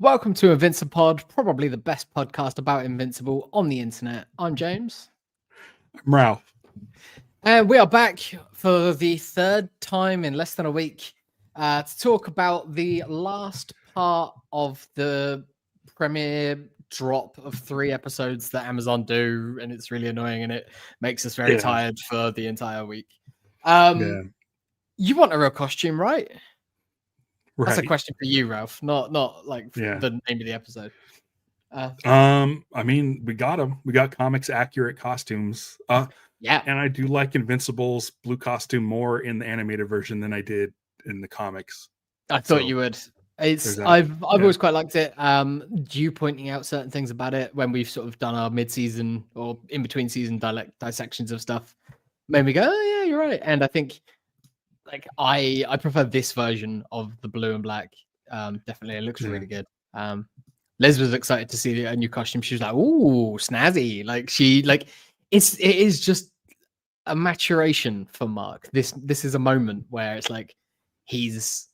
Welcome to Invincipod, probably the best podcast about Invincible on the internet. I'm James. I'm Ralph. And we are back for the third time in less than a week to talk about the last part of the premiere drop of 3 episodes that Amazon do, and it's really annoying and it makes us very tired for the entire week. You want a real costume, right? That's a question for you, Ralph, not like the name of the episode. I mean, we got them. We got comics accurate costumes. Yeah, and I do like Invincible's blue costume more in the animated version than I did in the comics. I thought you would. I've always quite liked it. You pointing out certain things about it when we've sort of done our mid-season or in between season dissections of stuff made me go, oh yeah, you're right. And I think like I prefer this version of the blue and black. Definitely, it looks really good. Liz was excited to see a new costume. She was like, "Ooh, snazzy!" Like it is just a maturation for Mark. This is a moment where it's like he's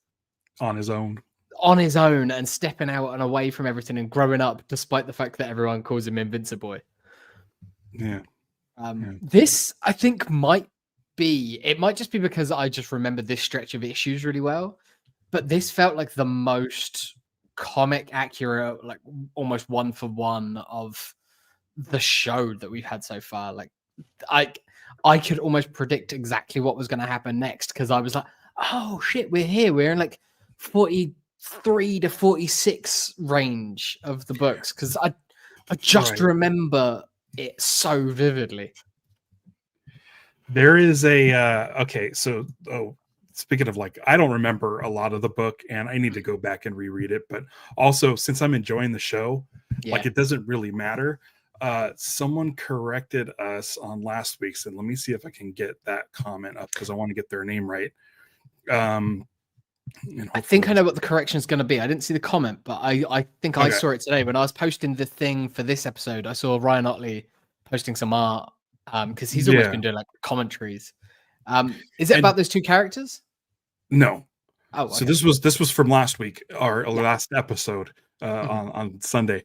on his own and stepping out and away from everything and growing up, despite the fact that everyone calls him Invincible. This I think might just be because I just remember this stretch of issues really well, but this felt like the most comic accurate, like almost 1-for-1 of the show that we've had so far. Like I could almost predict exactly what was going to happen next because I was like, oh shit, we're here. We're in like 43 to 46 range of the books because I just remember it so vividly. There is a speaking of like, I don't remember a lot of the book and I need to go back and reread it, but also since I'm enjoying the show, like it doesn't really matter. Someone corrected us on last week's, and let me see if I can get that comment up because I want to get their name right. I think I know what the correction is going to be. I didn't see the comment, but I think I saw it today when I was posting the thing for this episode. I saw Ryan Otley posting some art because he's always been doing like commentaries. Is it about those two characters? No. Oh, okay. So this was from last week or last episode on Sunday.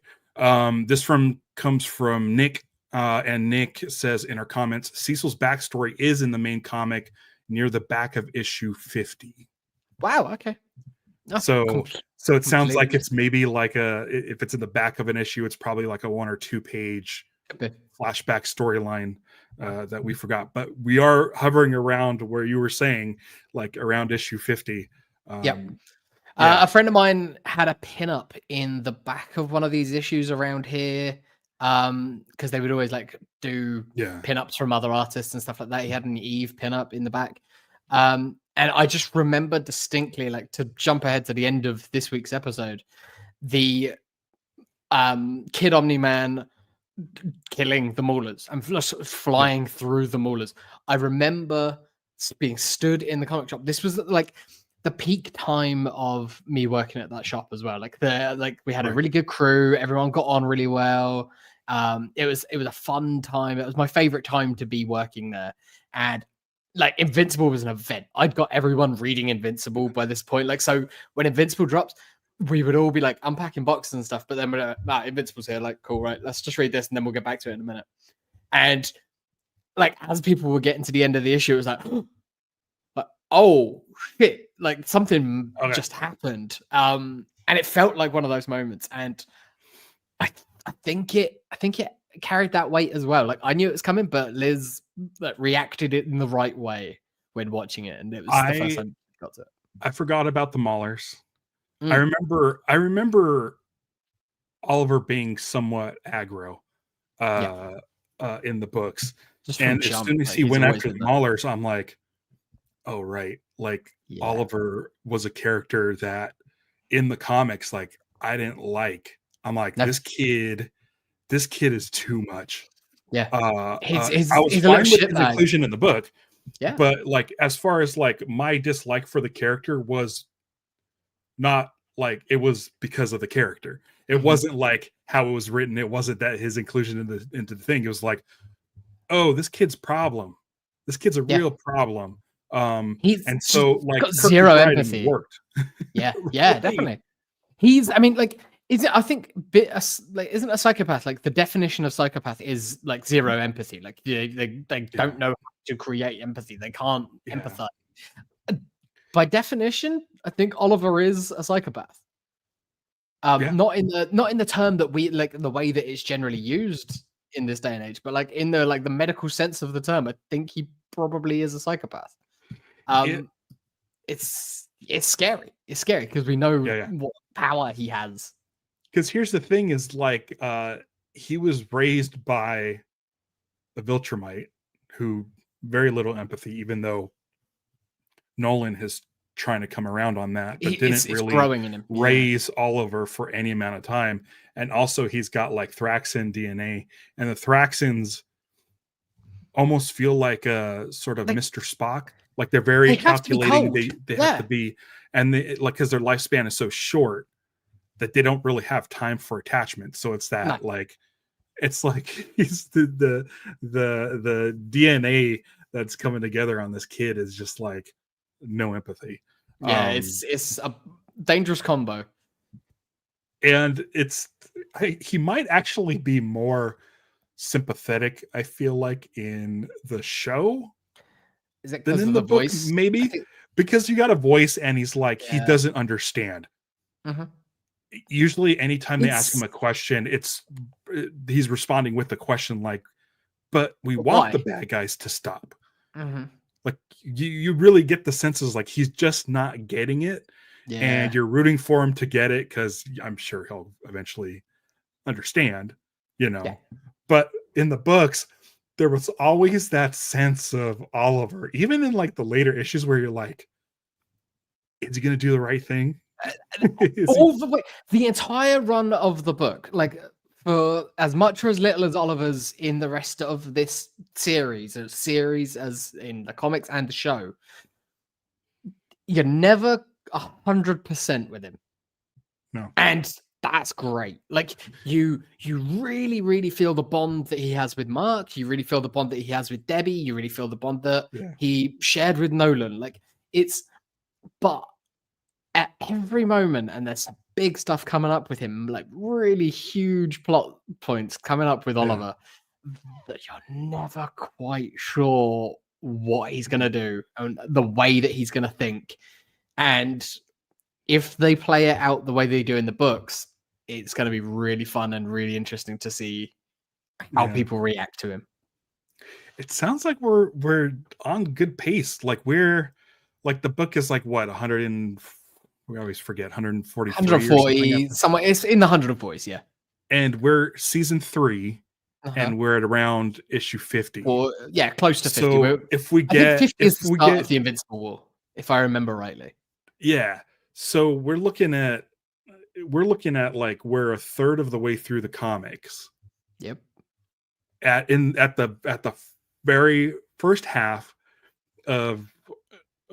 This comes from Nick, and Nick says in our comments, Cecil's backstory is in the main comic near the back of issue 50. Wow. Okay. So it sounds like it's maybe like if it's in the back of an issue, it's probably like a 1 or 2 page flashback storyline that we forgot. But we are hovering around where you were saying, like around issue 50. A friend of mine had a pinup in the back of one of these issues around here because they would always like do pinups from other artists and stuff like that. He had an Eve pinup in the back. And I just remember distinctly, like, to jump ahead to the end of this week's episode, the Kid Omni-Man killing the Maulers and flying through the Maulers. I remember being stood in the comic shop. This was like the peak time of me working at that shop as well. Like we had a really good crew. Everyone got on really well. It was a fun time. It was my favorite time to be working there. And like Invincible was an event. I'd got everyone reading Invincible by this point. Like, so when Invincible drops, we would all be like unpacking boxes and stuff. But then we're like, Invincible's here. Like, cool, right? Let's just read this and then we'll get back to it in a minute. And like, as people were getting to the end of the issue, it was like, oh shit, like something just happened. And it felt like one of those moments. And I think it carried that weight as well. Like I knew it was coming, but Liz reacted it in the right way when watching it, and it was the first time I got to it. I forgot about the Maulers. I remember Oliver being somewhat aggro in the books, and as soon as he went after the Maulers, I'm like, oh right, like Oliver was a character that in the comics, like I didn't like. I'm like, this kid this kid is too much. Yeah. I was He's a little fine with shit his bag. inclusion in the book. Yeah. But like, as far as like my dislike for the character was not like it was because of the character. It wasn't like how it was written. It wasn't that his inclusion into the thing. It was like, oh, this kid's problem. This kid's a real problem. He's and so like got Kirkman's zero writing empathy. worked. Yeah, Right. definitely. He's, I mean, like, is it? I think like, isn't a psychopath like the definition of psychopath is like zero empathy? Like they don't know how to create empathy. They can't empathize. By definition, I think Oliver is a psychopath. Not in the term that we like, the way that it's generally used in this day and age, but like in the medical sense of the term, I think he probably is a psychopath. It's scary. It's scary because we know what power he has. Because here's the thing: is like he was raised by a Viltrumite who very little empathy, even though Nolan is trying to come around on that, but didn't really growing in him. raise Oliver for any amount of time. And also he's got like Thraxan DNA, and the Thraxans almost feel like a sort of like, Mr. Spock. Like they're very calculating. They have to be, and they like, because their lifespan is so short that they don't really have time for attachment. So it's that like, it's like he's the DNA that's coming together on this kid is just like no empathy. Yeah, it's a dangerous combo. And he might actually be more sympathetic, I feel like, in the show. Is it than in the book? Voice? Maybe because you got a voice and he's like, he doesn't understand. Usually anytime they ask him a question, he's responding with the question like, but we want the bad guys to stop. Like you really get the senses like he's just not getting it. And you're rooting for him to get it because I'm sure he'll eventually understand, But in the books, there was always that sense of Oliver, even in like the later issues where you're like, is he going to do the right thing? The entire run of the book, like for as much or as little as Oliver's in the rest of this series as in the comics and the show, you're never 100% with him. No. And that's great. Like you really, really feel the bond that he has with Mark. You really feel the bond that he has with Debbie. You really feel the bond that he shared with Nolan. Like but at every moment, and there's some big stuff coming up with him, like really huge plot points coming up with Oliver that you're never quite sure what he's going to do and the way that he's going to think. And if they play it out the way they do in the books, it's going to be really fun and really interesting to see how people react to him. It sounds like we're on good pace. Like the book is like what, 100 and we always forget 140 somewhere. It's in the 140s, yeah. And we're season 3 and we're at around issue 50. Or close to 50. So if we get 50 is the start of the Invincible War, if I remember rightly. Yeah. So we're looking at like we're a third of the way through the comics. Yep. At the very first half of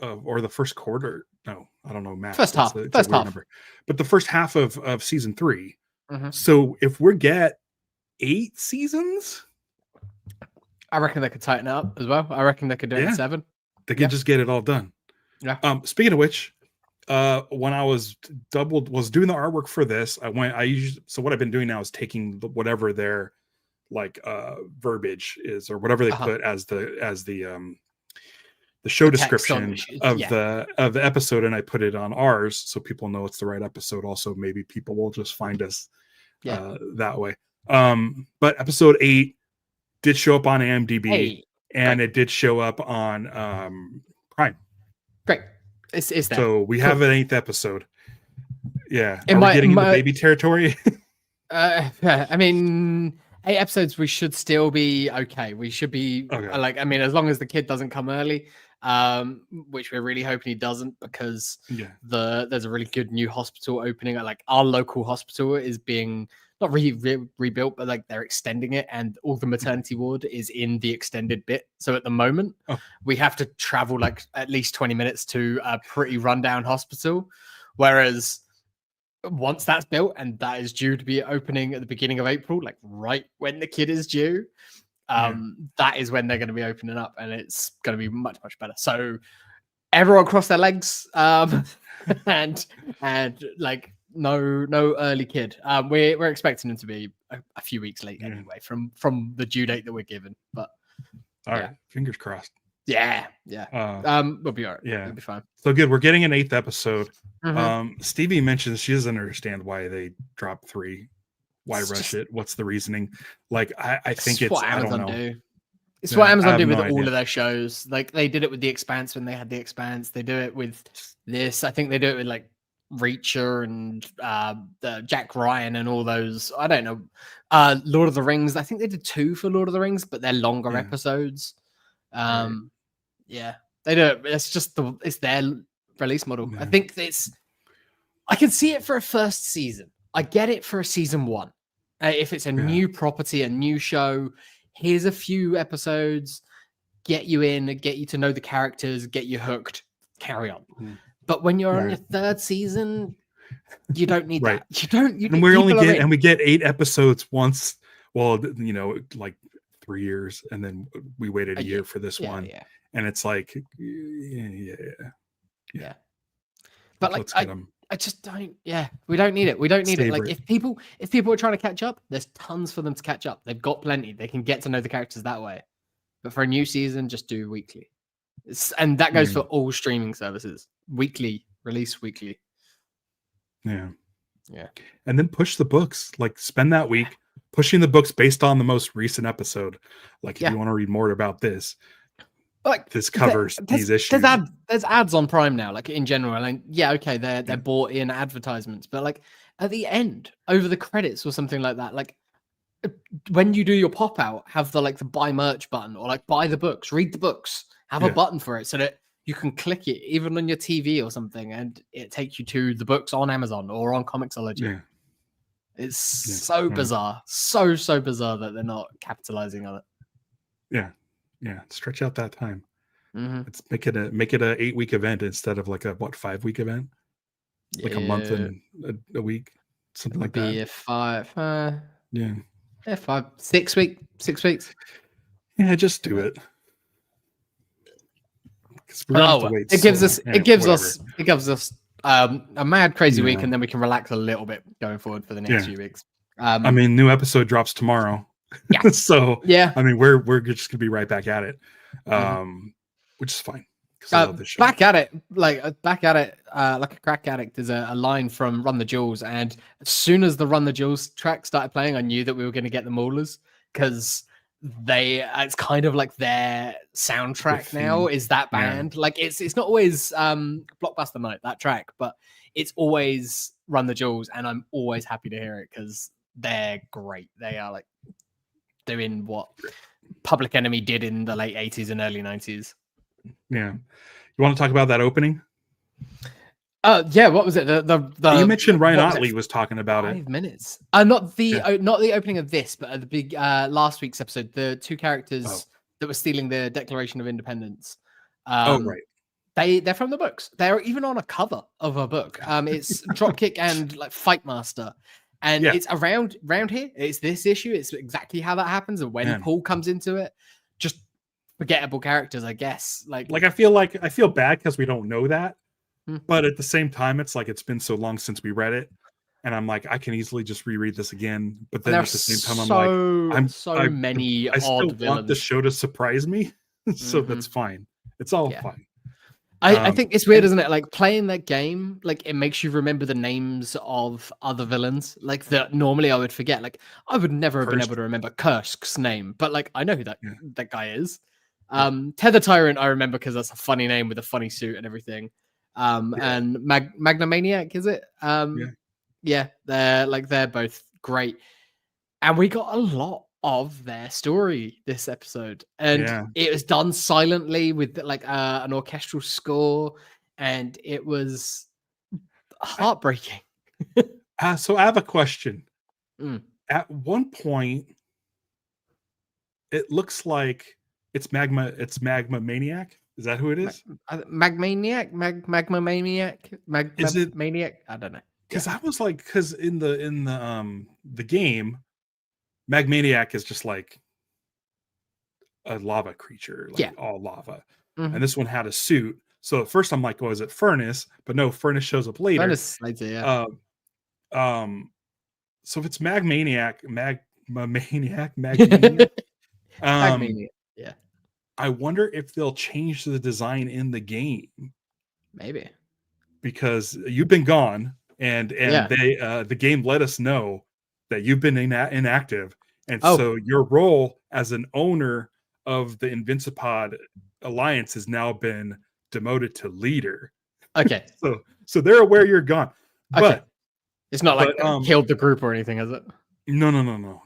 or the first quarter. No, I don't know. Math. First half. Number. But the first half of season 3. So if we get 8 seasons, I reckon they could tighten it up as well. I reckon they could do it in 7. They could just get it all done. Yeah. Speaking of which, when I was doing the artwork for this, so what I've been doing now is taking whatever their like verbiage is or whatever they put as the show description of the episode, and I put it on ours so people know it's the right episode. Also, maybe people will just find us that way. But episode 8 did show up on IMDb, and it did show up on Prime. Great. It's there. So we have an 8th episode. Yeah. Are we getting into baby territory? I mean, 8 episodes, we should still be okay. We should be like, I mean, as long as the kid doesn't come early, which we're really hoping he doesn't, because there's a really good new hospital opening. Like our local hospital is being not rebuilt, but like they're extending it, and all the maternity ward is in the extended bit. So at the moment, we have to travel like at least 20 minutes to a pretty rundown hospital, whereas once that's built, and that is due to be opening at the beginning of April, like right when the kid is due, that is when they're going to be opening up, and it's going to be much better. So everyone cross their legs, and like no early kid. We're expecting him to be a few weeks late anyway from the due date that we're given. But all right, fingers crossed. Yeah. We'll be all right. Yeah, it'll be fine. So good. We're getting an 8th episode. Stevie mentions she doesn't understand why they dropped 3. Why rush it? What's the reasoning? Like, I think it's what Amazon I don't know. do. It's what Amazon do with no all of their shows. Like they did it with The Expanse when they had The Expanse. They do it with this. I think they do it with like Reacher and the Jack Ryan and all those. I don't know. Lord of the Rings. I think they did 2 for Lord of the Rings, but they're longer episodes. Yeah, they do it. It's just it's their release model. I think I can see it for a first season. I get it for a season 1. If it's a new property, a new show, here's a few episodes, get you in, get you to know the characters, get you hooked, carry on. But when you're on your 3rd season, you don't need that. You don't. And we get 8 episodes once. Well, like 3 years, and then we waited a year for this one, and it's like, yeah. But like, I just don't. Yeah, we don't need it. We don't need it. Like, if people are trying to catch up, there's tons for them to catch up. They've got plenty. They can get to know the characters that way. But for a new season, just do weekly. And that goes for all streaming services. Weekly, release weekly. Yeah. And then push the books. Like, spend that week pushing the books based on the most recent episode. Like, if you want to read more about this, like this covers these issues. There's ads on Prime now, like in general. Like, okay, they're bought in advertisements, but like at the end, over the credits or something like that, like when you do your pop out, have the buy merch button, or like buy the books, read the books, have a button for it so that you can click it even on your TV or something, and it takes you to the books on Amazon or on Comixology. It's so bizarre, so bizarre that they're not capitalizing on it. Stretch out that time. Let's make it a 8-week event instead of like a 5-week event, like a month and a week, something like that. Be 6 weeks. Yeah, just do it. It gives us a mad crazy week, and then we can relax a little bit going forward for the next few weeks. I mean, new episode drops tomorrow. So I mean, we're just gonna be right back at it, which is fine. I love this show. Back at it like a crack addict. There's a line from Run the Jewels, and as soon as the Run the Jewels track started playing, I knew that we were going to get the Maulers, because it's kind of like their soundtrack now is that band. Like it's not always Blockbuster Night, that track, but it's always Run the Jewels, and I'm always happy to hear it because they're great. They are like doing what Public Enemy did in the late 80s and early 90s. Yeah. You want to talk about that opening? What was it? You mentioned Ryan Otley was talking about 5 minutes. Not the opening of this, but at the big last week's episode, the 2 characters that were stealing the Declaration of Independence. Right. They're from the books. They're even on a cover of a book. It's Dropkick and like Fight Master. And it's around here. It's this issue. It's exactly how that happens. And when Paul comes into it, just forgettable characters, I guess. Like I feel bad because we don't know that. But at the same time, it's like it's been so long since we read it. And I'm like, I can easily just reread this again. But then at the same time, I still want the show to surprise me. So that's fine. It's all fine. I think it's weird, isn't it? Like playing that game, like it makes you remember the names of other villains, like that normally I would forget. Like I would never have been able to remember Kursk's name, but like I know who that guy is. Tether Tyrant I remember because that's a funny name with a funny suit and everything. And Magnamaniac, is it? They're both great, and we got a lot of their story this episode, and it was done silently with like an orchestral score, and it was heartbreaking. So I have a question. at one point it looks like it's Magma Maniac. Is that who it is? Magmaniac, Magma Maniac, Is it Maniac? I don't know. Because I was like, because in the game, Magmaniac is just like a lava creature, like all lava. Mm-hmm. And this one had a suit. So at first I'm like, oh, is it Furnace? But no, Furnace shows up later. Furnace later, yeah. So if it's Magmaniac, Magmaniac, Magmaniac, yeah. I wonder if they'll change the design in the game. Maybe. Because you've been gone, and they the game let us know that you've been inactive, and so your role as an owner of the Invincipod Alliance has now been demoted to leader. Okay. so they're aware you're gone. Okay. But it's not like killed the group or anything, is it? No.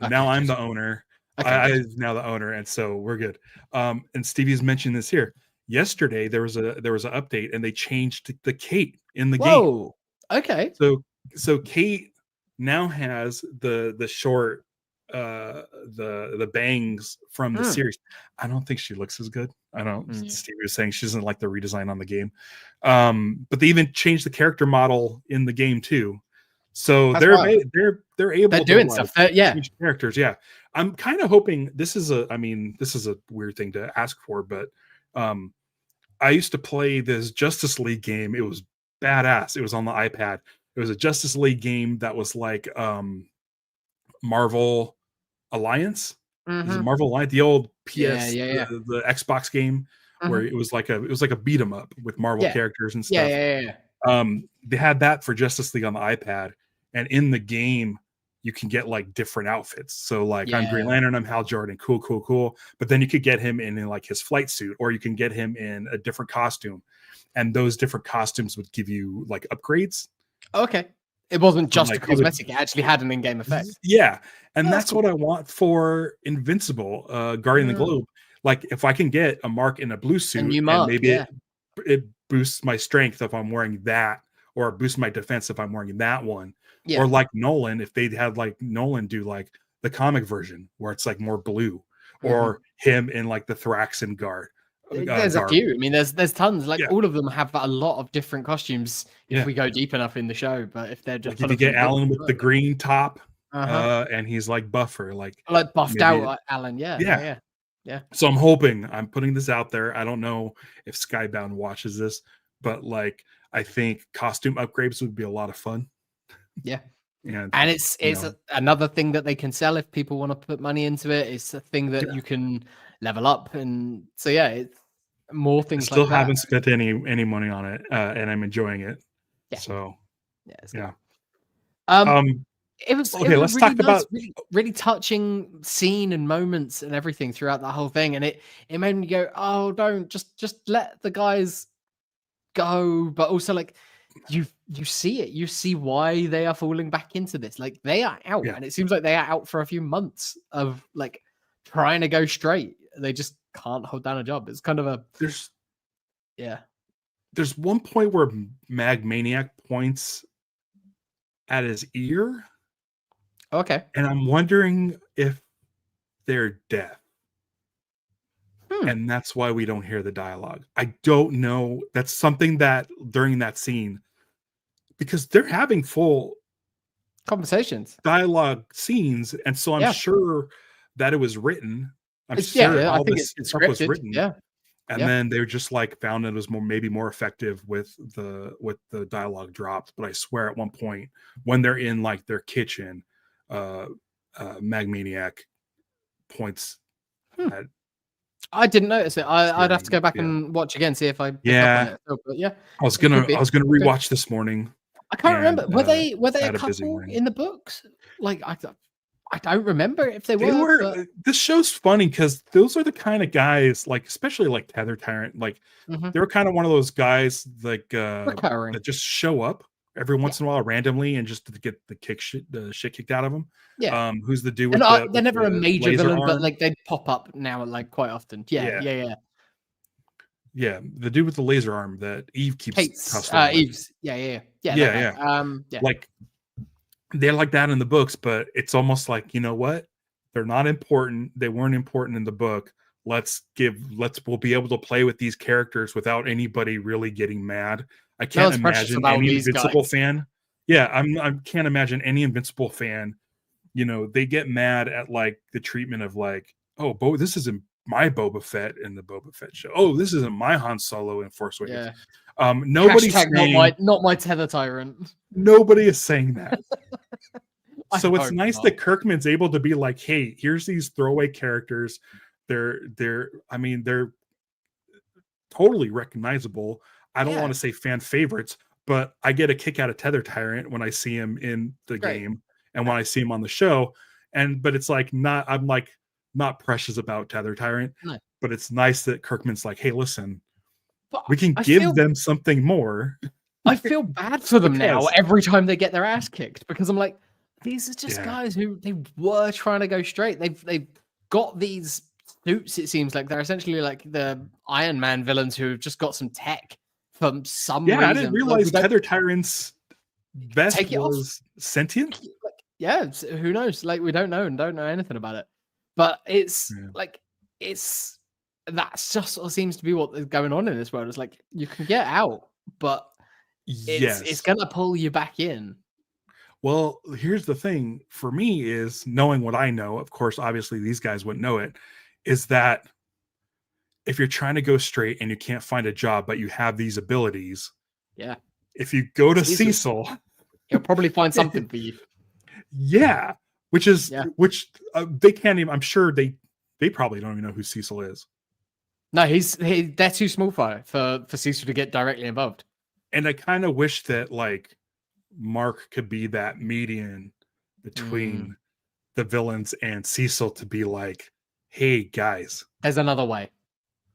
Okay, now I'm the owner. Okay, I'm now the owner, and so we're good. And Stevie's mentioned this here. Yesterday there was an update, and they changed the Kate in the game. Whoa. Okay. So Kate now has the short the bangs from the series. I don't think she looks as good. I don't. Steve was saying she doesn't like the redesign on the game. But they even changed the character model in the game too. So they're able to doing stuff. Change characters. Yeah. I'm kind of hoping this is a weird thing to ask for, but I used to play this Justice League game. It was badass. It was on the iPad. It was a Justice League game that was like Marvel Alliance. Mm-hmm. Is it Marvel Alliance? The old PS, the Xbox game where it was like a beat 'em up with Marvel characters and stuff. They had that for Justice League on the iPad, and in the game you can get like different outfits. So like I'm Green Lantern, I'm Hal Jordan, cool. But then you could get him in like his flight suit, or you can get him in a different costume, and those different costumes would give you like upgrades. Okay. It wasn't just a cosmetic, it actually had an in-game effect. Yeah. And that's cool. What I want for Invincible, Guardian of the Globe. Like if I can get a mark in a blue suit, and maybe it boosts my strength if I'm wearing that, or boosts my defense if I'm wearing that one. Yeah. Or like Nolan, if they had like Nolan do like the comic version where it's like more blue, or him in like the Thraxan guard. There's a few. I mean, there's tons. Like all of them have a lot of different costumes if we go deep enough in the show. But if they're just like if you get Alan with the green top, and he's like buffer, like buffed out Alan, yeah. So I'm putting this out there. I don't know if Skybound watches this, but like I think costume upgrades would be a lot of fun. Yeah. And it's another thing that they can sell if people want to put money into it. It's a thing that you can level up, and so it's more things. I still haven't spent any money on it, and I'm enjoying it. Yeah. So it's good. It was okay. It was let's really talk about really touching scene and moments and everything throughout the whole thing, and it made me go, oh, don't just let the guys go, but also like you see it, you see why they are falling back into this. Like they are out, and it seems like they are out for a few months of like trying to go straight. They just can't hold down a job. It's kind of there's one point where Magmaniac points at his ear. Okay. And I'm wondering if they're deaf. And that's why we don't hear the dialogue. I don't know. That's something that during that scene, because they're having full conversations, dialogue scenes, and so I'm sure that it was written. I'm sure all this stuff was written. Yeah. And then they just like found it was maybe more effective with the dialogue dropped. But I swear at one point when they're in like their kitchen, Magmaniac points at. I didn't notice it. I'd have to go back and watch again, see if I picked up on it. But I was gonna rewatch this morning. I can't remember. Were they a couple in the books? Like I don't remember if they were. But... This show's funny because those are the kind of guys, like especially like Tether Tyrant, like they were kind of one of those guys like that just show up every once in a while randomly and just to get the shit kicked out of them. Yeah. Who's the dude? They're never a major villain, but like they pop up now like quite often. Yeah. Yeah, the dude with the laser arm that Eve keeps. Eve's. Yeah. Like they're like that in the books, but it's almost like, you know what? They're not important. They weren't important in the book. We'll be able to play with these characters without anybody really getting mad. I No can't one's precious imagine about any these Invincible guys. fan. Yeah, I can't imagine any Invincible fan, they get mad at like the treatment of like, oh, this isn't my Boba Fett in the Boba Fett show. Oh, this isn't my Han Solo in Force Awakens. Yeah. Nobody's Hashtag saying not my tether tyrant. nobody is saying that. I So it's hope nice not. that Kirkman's able to be like, hey, here's these throwaway characters. They're totally recognizable. I don't want to say fan favorites, but I get a kick out of Tether Tyrant when I see him in the game and when I see him on the show. But it's like I'm like not precious about Tether Tyrant. No. But it's nice that Kirkman's like, hey, listen, but we can give them something more. I feel bad for them now every time they get their ass kicked, because I'm like, these are just guys who they were trying to go straight. They've got these suits. It seems like they're essentially like the Iron Man villains who have just got some tech from some reason. I didn't realize Tether Tyrant's vest was sentient. Yeah, who knows? Like, we don't know and don't know anything about it. But it's that's just sort of seems to be what is going on in this world. It's like you can get out, but it's gonna pull you back in. Well, here's the thing for me is knowing what I know, of course, obviously these guys wouldn't know it, is that if you're trying to go straight and you can't find a job, but you have these abilities, if you go to Cecil, he'll probably find something for you. Yeah, which they can't even. I'm sure they probably don't even know who Cecil is. No, they're too small for Cecil to get directly involved. And I kind of wish that like Mark could be that median between the villains and Cecil to be like, hey guys, there's another way.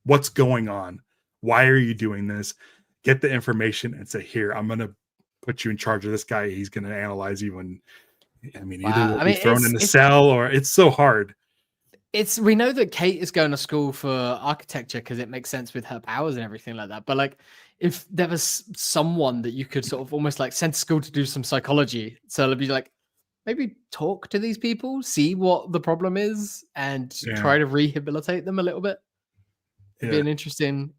What's going on? Why are you doing this? Get the information and say, here, I'm gonna put you in charge of this guy. He's gonna analyze you, and either we'll be thrown in the cell, or it's so hard. We know that Kate is going to school for architecture because it makes sense with her powers and everything like that. But like, if there was someone that you could sort of almost like send to school to do some psychology, so it'd be like, maybe talk to these people, see what the problem is, and try to rehabilitate them a little bit. It'd be an interesting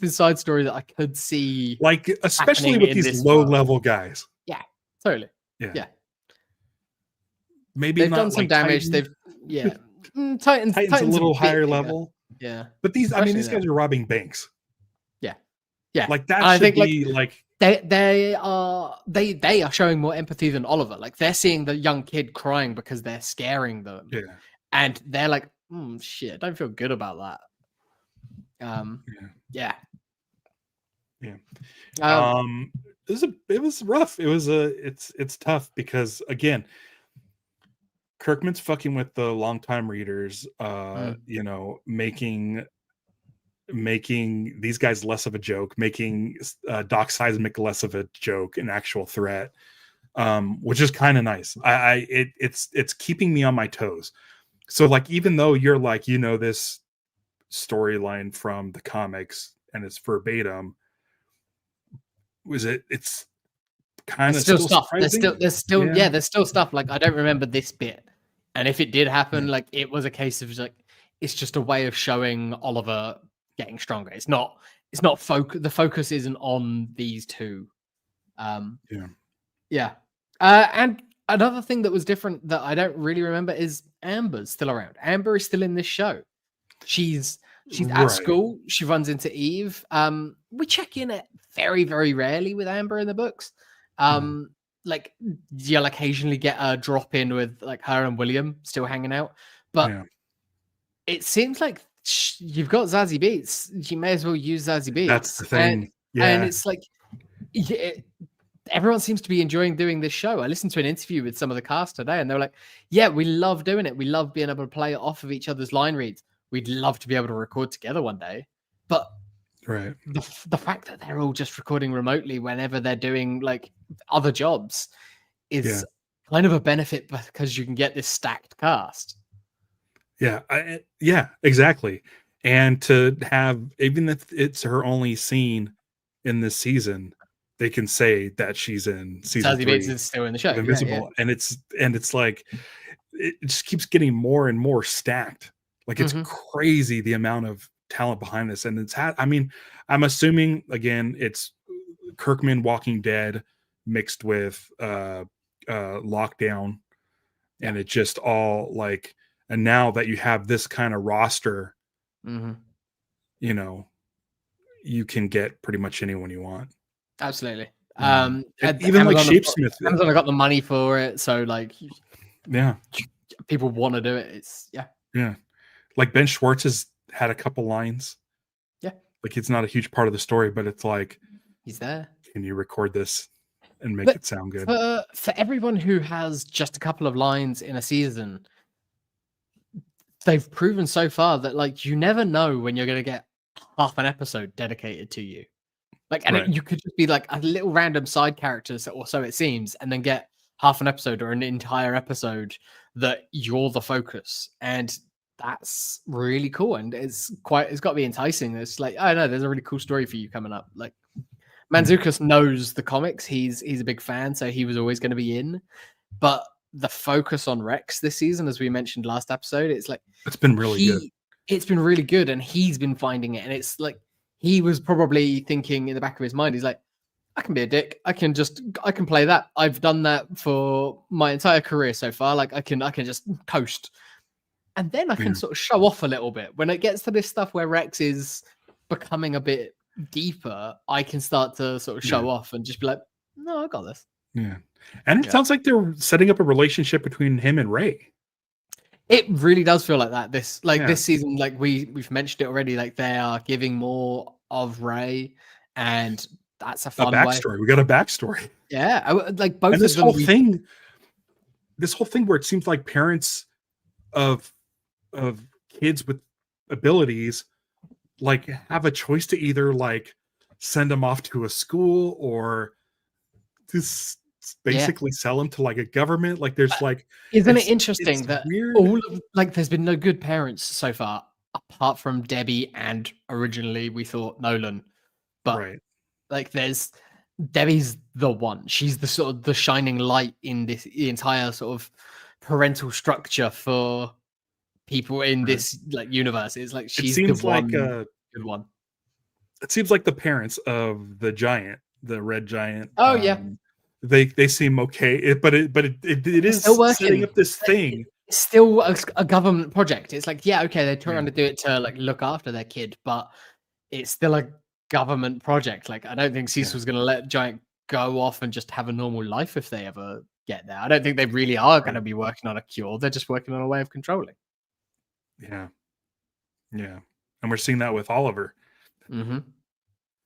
side story that I could see, like especially with these low-level guys. Yeah, totally. Yeah. Maybe they've done some damage. Titan. Titan's a little higher level. Yeah, but these these guys are robbing banks. Yeah, like that should be like they are showing more empathy than Oliver. Like they're seeing the young kid crying because they're scaring them. Yeah, and they're like, shit, I don't feel good about that. Yeah. It was rough. It's tough because again, Kirkman's fucking with the longtime readers, making these guys less of a joke, making Doc Seismic less of a joke, an actual threat, which is kind of nice. It's keeping me on my toes. So like, even though you're like, this storyline from the comics and it's verbatim, it's kind of still stuff. There's still stuff. Like, I don't remember this bit. And if it did happen, like it was a case of like, it's just a way of showing Oliver getting stronger. It's not the focus isn't on these two. And another thing that was different that I don't really remember is Amber's still around. Amber is still in this show. She's at school. She runs into Eve. We check in at very, very rarely with Amber in the books. Like you'll occasionally get a drop in with like her and William still hanging out, but it seems like you've got Zazie Beetz. You may as well use Zazie Beetz. That's the thing. And it's like everyone seems to be enjoying doing this show. I listened to an interview with some of the cast today, and they were like, "Yeah, we love doing it. We love being able to play off of each other's line reads. We'd love to be able to record together one day." But the fact that they're all just recording remotely whenever they're doing like other jobs is kind of a benefit because you can get this stacked cast. Yeah, exactly. And to have, even if it's her only scene in this season, they can say that she's in season Zazie 3 Beetz is still in the show. of Invincible, and it's like it just keeps getting more and more stacked. Like it's crazy the amount of talent behind this, and I mean, I'm assuming again it's Kirkman Walking Dead mixed with Lockdown, and it just all like, and now that you have this kind of roster, you know, you can get pretty much anyone you want. Absolutely. And even Amazon like Shapesmith, Amazon have got the money for it, so like, yeah, people want to do it. It's yeah. Like Ben Schwartz has had a couple lines. Yeah, like it's not a huge part of the story, but it's like he's there. Can you record this and make it sound good? For everyone who has just a couple of lines in a season, they've proven so far that like you never know when you're going to get half an episode dedicated to you. Like, and you could just be like a little random side character, or so it seems, and then get half an episode or an entire episode that you're the focus, and that's really cool. And it's got to be enticing. It's like, I know there's a really cool story for you coming up. Like, Mantzoukas knows the comics. He's a big fan, so he was always going to be in. But the focus on Rex this season, as we mentioned last episode, it's like it's been really good. It's been really good, and he's been finding it, and it's like he was probably thinking in the back of his mind, he's like, I can be a dick. I can play that. I've done that for my entire career so far. Like I can just coast. And then I can sort of show off a little bit. When it gets to this stuff where Rex is becoming a bit deeper, I can start to sort of show off and just be like, no, I got this. Yeah. And it sounds like they're setting up a relationship between him and Ray. It really does feel like that. This season, like we've mentioned it already, like they are giving more of Ray, and that's a fun backstory. We got a backstory. Yeah. Like both and this of them. This whole thing where it seems like parents of kids with abilities like have a choice to either like send them off to a school or just basically sell them to like a government. Like there's like, isn't it interesting that weird? all of like there's been no good parents so far apart from Debbie, and originally we thought Nolan, but like there's Debbie's the one. She's the sort of the shining light in the entire sort of parental structure for people in this like universe. It's like she's the one good one. It seems like the parents of the giant, the red giant. Oh yeah, they seem okay, but it is still setting up this thing. It's still a government project. It's like, yeah, okay, they're trying to do it to like look after their kid, but it's still a government project. Like I don't think Cecil's going to let Giant go off and just have a normal life if they ever get there. I don't think they really are going to be working on a cure. They're just working on a way of controlling. Yeah. And we're seeing that with Oliver.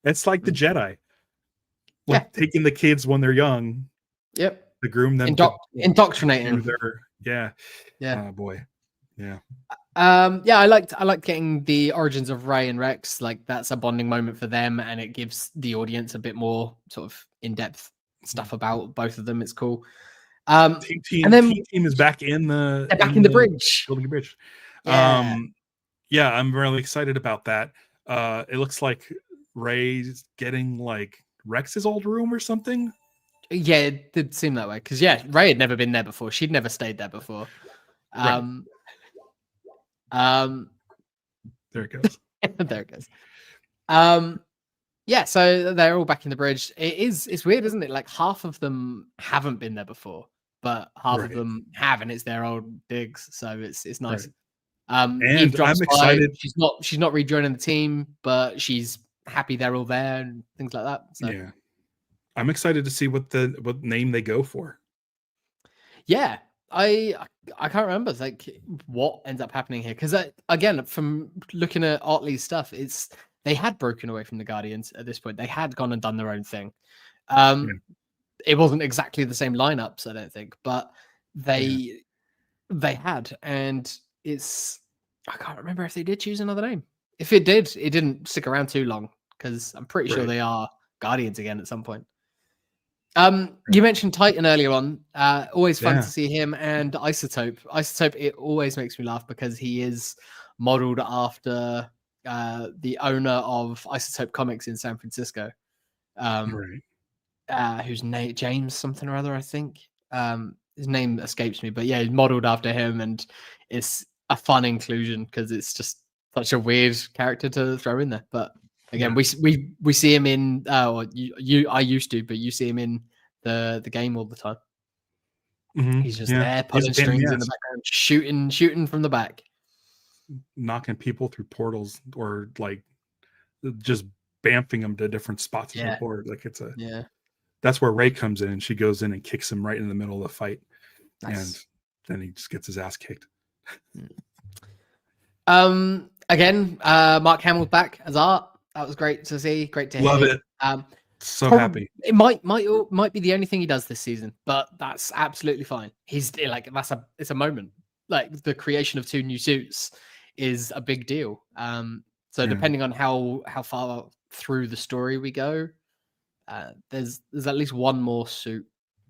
It's like the Jedi. Like taking the kids when they're young. Yep. To groom them. Indoctrinating. Yeah. Oh boy. Yeah. I liked getting the origins of Ray and Rex. Like that's a bonding moment for them, and it gives the audience a bit more sort of in-depth stuff about both of them. It's cool. Team is back in the bridge. Building a bridge. Yeah. I'm really excited about that. It looks like Ray's getting like Rex's old room or something. Yeah, it did seem that way because Ray had never been there before. She'd never stayed there before. There it goes. There it goes. So they're all back in the bridge. It's weird, isn't it? Like half of them haven't been there before, but half of them have, and it's their old digs. So it's nice. And I'm excited. She's not rejoining the team, but she's happy they're all there and things like that. So yeah, I'm excited to see what name they go for. Yeah, I can't remember like what ends up happening here because again, from looking at Otley's stuff, they had broken away from the Guardians at this point. They had gone and done their own thing. It wasn't exactly the same lineups, I don't think, but they had, and I can't remember if they did choose another name. If it did, it didn't stick around too long because I'm pretty sure they are Guardians again at some point. You mentioned Titan earlier on. Always fun to see him, and Isotope. Isotope, it always makes me laugh because he is modeled after the owner of Isotope Comics in San Francisco. whose name James something or other, I think. His name escapes me, but yeah, he's modeled after him, and it's a fun inclusion because it's just such a weird character to throw in there. But again, we see him in I used to, but you see him in the game all the time. Mm-hmm. He's just there pulling strings in the background, shooting from the back, knocking people through portals, or like just bamfing them to different spots on the board. Like it's that's where Ray comes in, and she goes in and kicks him right in the middle of the fight. Nice. And then he just gets his ass kicked. Again, Mark Hamill's back as Art. That was great to see. Great to hear. Love it. So happy. It might be the only thing he does this season, but that's absolutely fine. He's like, it's a moment. Like the creation of 2 new suits is a big deal. So depending on how far through the story we go, there's at least one more suit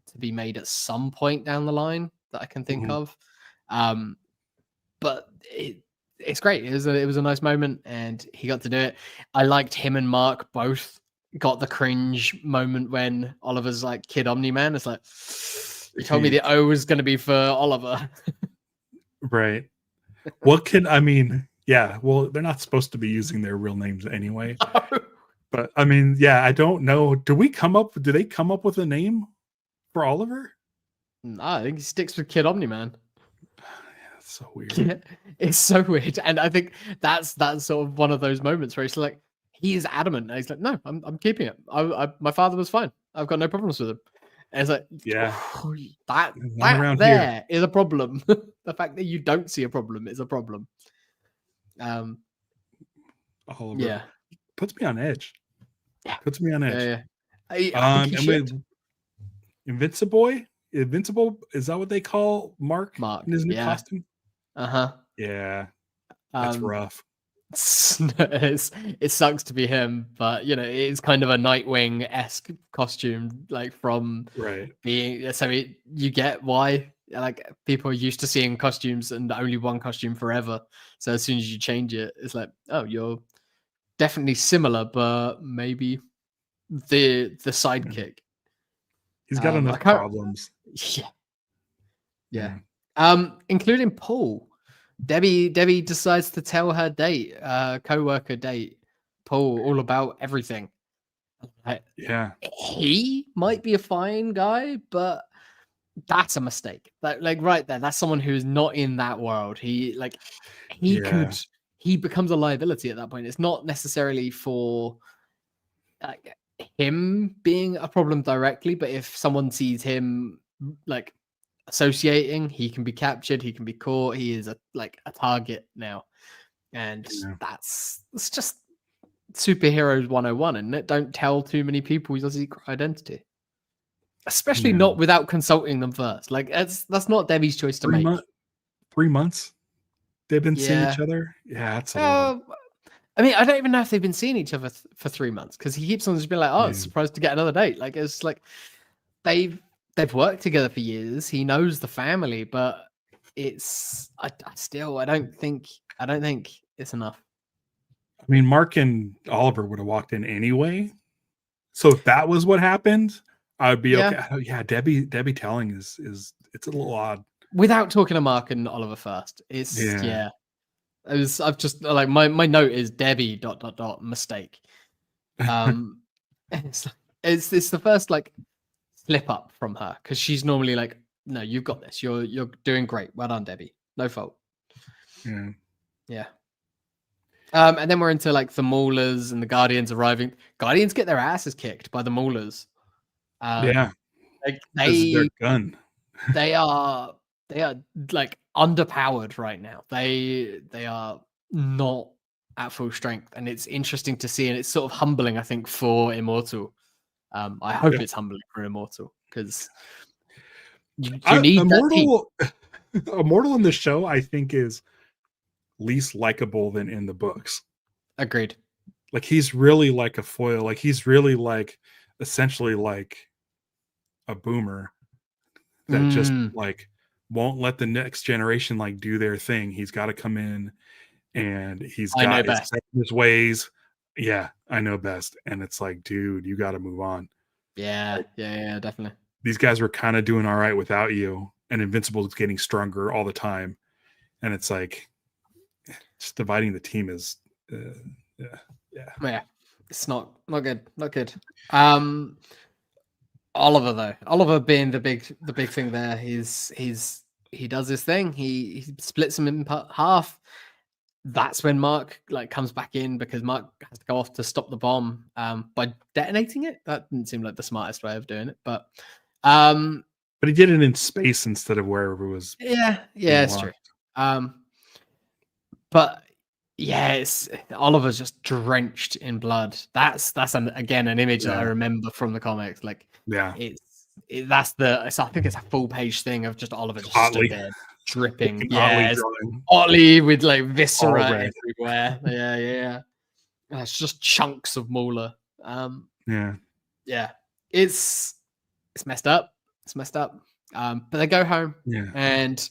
to be made at some point down the line that I can think of. But it's great. It was a nice moment, and he got to do it. I liked him and Mark both got the cringe moment when Oliver's like, Kid Omni-Man. It's like, you told me the O was going to be for Oliver. Right. What can, I mean, yeah, well, they're not supposed to be using their real names anyway. But I mean, yeah, I don't know. Do they come up with a name for Oliver? No, I think he sticks with Kid Omni-Man. It's so weird. Yeah, it's so weird. And I think that's sort of one of those moments where it's like, he is adamant. And he's like, no, I'm keeping it. My father was fine. I've got no problems with him. And it's like, yeah, that there is a problem. The fact that you don't see a problem is a problem. Oliver. Yeah, puts me on edge. Yeah, puts me on edge. Yeah. Invincible, is that what they call Mark in his new costume? Yeah, that's rough. It sucks to be him, but you know, it's kind of a Nightwing-esque costume, like from being. So you get why, like, people are used to seeing costumes and only one costume forever. So as soon as you change it, it's like, oh, you're definitely similar, but maybe the sidekick. He's got enough problems. Yeah. Including Paul. Debbie decides to tell her co-worker date, Paul, all about everything. He might be a fine guy, but that's a mistake. Like right there, that's someone who's not in that world. He becomes a liability at that point. It's not necessarily for him being a problem directly, but if someone sees him like associating, he can be captured, he can be caught, he is a target now. And it's just superheroes 101, and don't tell too many people your secret identity, especially not without consulting them first. Like that's not Debbie's choice to make. 3 months they've been seeing each other. That's a lot. I mean, I don't even know if they've been seeing each other for 3 months, because he keeps on just being like, oh, surprised to get another date. Like, it's like they've worked together for years. He knows the family, but it's I don't think it's enough. I mean, Mark and Oliver would have walked in anyway. So if that was what happened, I would be okay. Yeah, Debbie telling is it's a little odd. Without talking to Mark and Oliver first, it's I've just like my note is Debbie ... mistake. It's the first like slip up from her, because she's normally like, no, you've got this. You're doing great. Well done, Debbie. No fault. Yeah. And then we're into like the Maulers and the Guardians arriving. Guardians get their asses kicked by the Maulers. Like their gun. They are like underpowered right now. They are not at full strength, and it's interesting to see, and it's sort of humbling, I think, for Immortal. I hope it's humbling for Immortal, because you need Immortal. Immortal in the show, I think, is least likable than in the books. Agreed. Like, he's really like a foil. Like, he's really like essentially like a boomer that just like won't let the next generation like do their thing. He's got to come in, and he's got his ways. Yeah, I know best. And it's like, dude, you got to move on. Yeah, yeah, definitely. These guys were kind of doing all right without you, and Invincible is getting stronger all the time. And it's like, just dividing the team is, yeah. It's not good, not good. Oliver though, Oliver being the big thing there. He does his thing. He splits them in half. That's when Mark like comes back in because Mark has to go off to stop the bomb by detonating it. That didn't seem like the smartest way of doing it, but he did it in space instead of wherever it was. Yeah, it's true. But yeah, it's Oliver's just drenched in blood. That's again an image that I remember from the comics. Like, that's I think it's a full page thing of just Oliver just stood there dripping. Yeah, Otley with like viscera everywhere. Yeah. And it's just chunks of Mauler. Yeah. It's messed up. It's messed up. But they go home. Yeah. And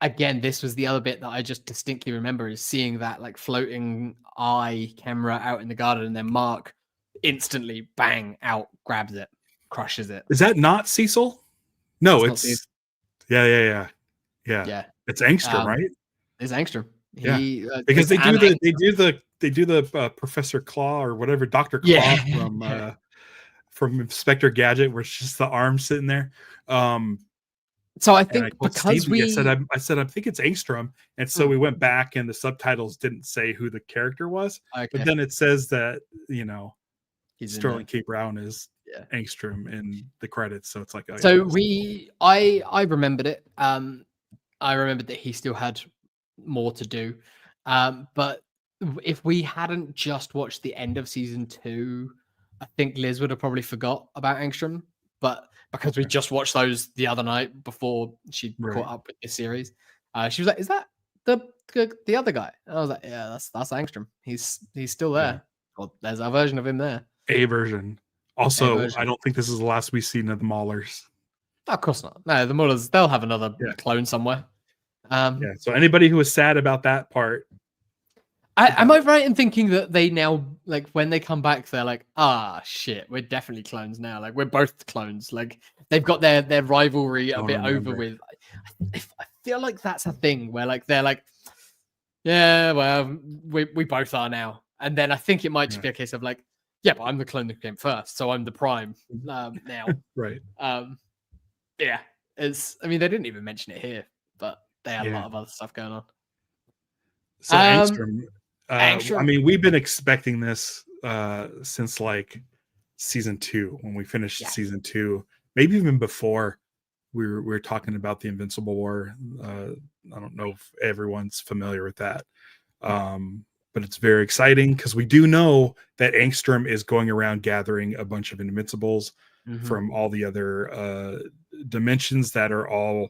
again, this was the other bit that I just distinctly remember is seeing that like floating eye camera out in the garden, and then Mark instantly bang out, grabs it, crushes it. Is that not Cecil? No, it's yeah. It's Angstrom, right? It's Angstrom. Because they do the Professor Claw or whatever, Dr. Claw from Inspector Gadget, where it's just the arm sitting there. So I think because Stevie, I said I think it's Angstrom, and so we went back and the subtitles didn't say who the character was, but then it says that Sterling K. Brown is Angstrom in the credits, so it's like I remembered it. I remembered that he still had more to do, but if we hadn't just watched the end of season 2, I think Liz would have probably forgot about Angstrom, but because we just watched those the other night before she caught up with this series, she was like, "Is that the other guy?" And I was like, "Yeah, that's Angstrom. He's still there. Yeah. Well, there's a version of him there. A version. Also, I don't think this is the last we've seen of the Maulers. Of course not. No, the Maulers, they'll have another clone somewhere. So anybody who was sad about that part. Am I right in thinking that they now, like, when they come back, they're like, shit, we're definitely clones now. Like, we're both clones. Like, they've got their rivalry a bit over with. I feel like that's a thing where, like, they're like, yeah, well, we both are now. And then I think it might just be a case of like, yeah, but I'm the clone that came first, so I'm the prime now. Right. Yeah. I mean, they didn't even mention it here, but they had a lot of other stuff going on. So Angstrom. I mean, we've been expecting this since like season 2, when we finished season 2, maybe even before we were talking about the Invincible War. I don't know if everyone's familiar with that, but it's very exciting because we do know that Angstrom is going around gathering a bunch of Invincibles from all the other dimensions that are all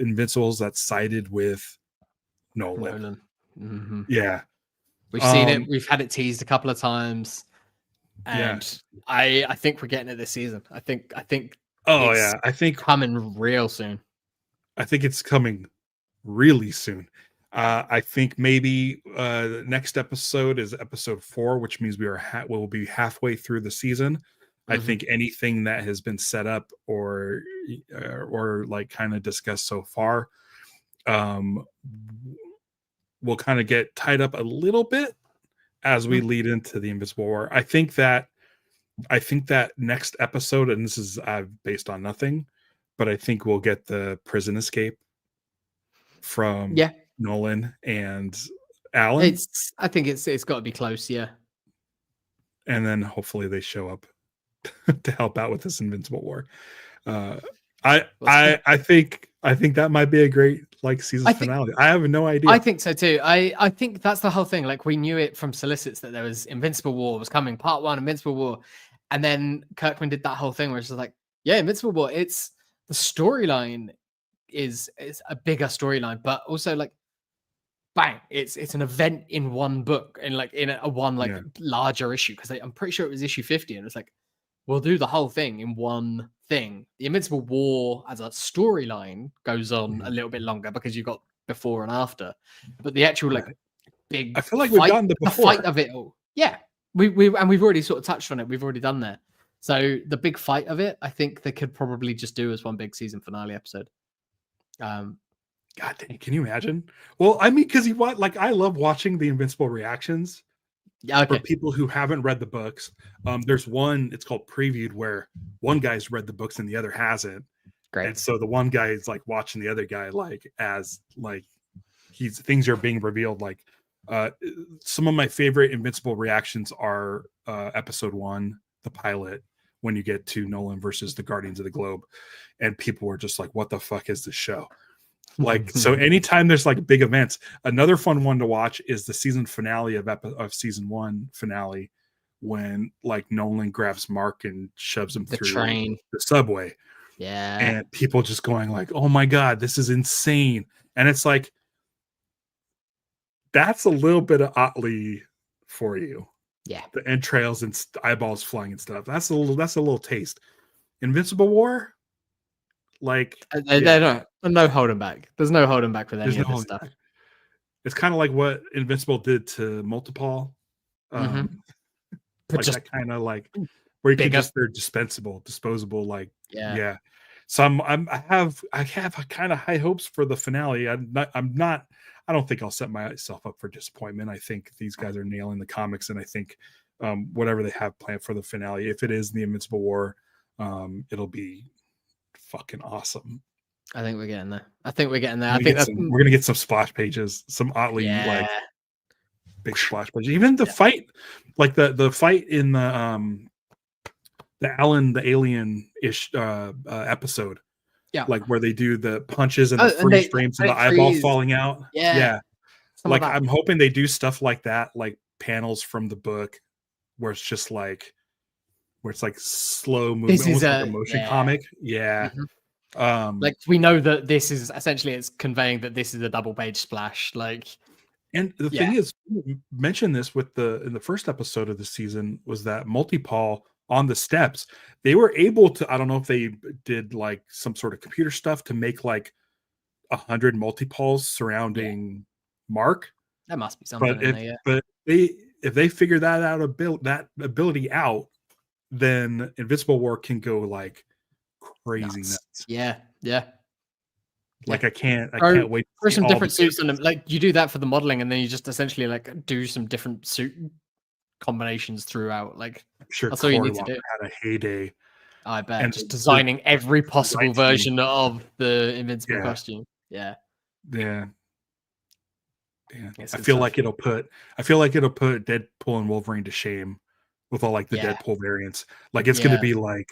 Invincibles that sided with Nolan. Yeah. We've seen it. We've had it teased a couple of times, and I think we're getting it this season. I think. I think coming real soon. I think it's coming really soon. I think maybe the next episode is episode 4, which means we'll be halfway through the season. I think anything that has been set up or like kind of discussed so far, we'll kind of get tied up a little bit as we lead into the Invincible War. I think that next episode, and this is based on nothing, but I think we'll get the prison escape from Nolan and Alan. I think it's got to be close, and then hopefully they show up to help out with this Invincible War. I think that might be a great season finale. I have no idea. I think so too. I think that's the whole thing. Like, we knew it from solicits that there was Invincible War was coming, part 1, Invincible War, and then Kirkman did that whole thing where it's just like, Invincible War. It's the storyline is a bigger storyline, but also like, bang, it's an event in one book, and like in a one larger issue, because I'm pretty sure it was issue 50, and it's like, we'll do the whole thing in one thing. The Invincible War as a storyline goes on a little bit longer because you've got before and after, but the actual big, I feel like we've gotten the fight of it all. Yeah, we've already sort of touched on it. We've already done that. So the big fight of it, I think they could probably just do as one big season finale episode. God dang, can you imagine? Well, I mean, because I love watching the Invincible reactions. Yeah, okay. For people who haven't read the books, there's one, it's called Previewed, where one guy's read the books and the other hasn't. Great. And so the one guy is like watching the other guy as things are being revealed. Some of my favorite Invincible reactions are episode 1, the pilot, when you get to Nolan versus the Guardians of the Globe, and people were just like, what the fuck is this show? So anytime there's like big events, another fun one to watch is the season finale of season 1 finale, when like Nolan grabs Mark and shoves him through the subway. Yeah. And people just going like, oh my God, this is insane. And it's like, that's a little bit of Otley for you. Yeah. The entrails and eyeballs flying and stuff. That's a little taste. Invincible War, no holding back. There's no holding back with any of this stuff. It's kind of like what Invincible did to Multipole. But just that kind of like where you can they're disposable. Yeah. So I have kind of high hopes for the finale. I don't think I'll set myself up for disappointment. I think these guys are nailing the comics, and I think whatever they have planned for the finale, if it is the Invincible War, it'll be fucking awesome. I think we're getting there. I think we're gonna get some splash pages, some oddly big splash pages. Even the fight, like the fight in the Alan the Alien-ish episode. Yeah. Like where they do the punches and the freeze frames and the eyeball falling out. Yeah. Like I'm hoping they do stuff like that, like panels from the book where it's just like slow movement, almost like a motion comic. Yeah. Like we know that this is essentially, it's conveying that this is a double page splash. And the thing is, mentioned this in the first episode of the season, was that Multipole on the steps, they were able to, I don't know if they did like some sort of computer stuff to make like 100 Multipoles surrounding Mark. That must be something. But if they figure that ability out, then Invincible War can go like crazy nuts. Yeah. Like I can't wait for some different suits on them. Like you do that for the modeling, and then you just essentially like do some different suit combinations throughout. Like I'm sure that's all you need to do. Had a heyday. I bet. And just designing every possible version of the Invincible costume. Yeah. I feel like it'll put Deadpool and Wolverine to shame with all like the Deadpool variants. Like it's going to be like,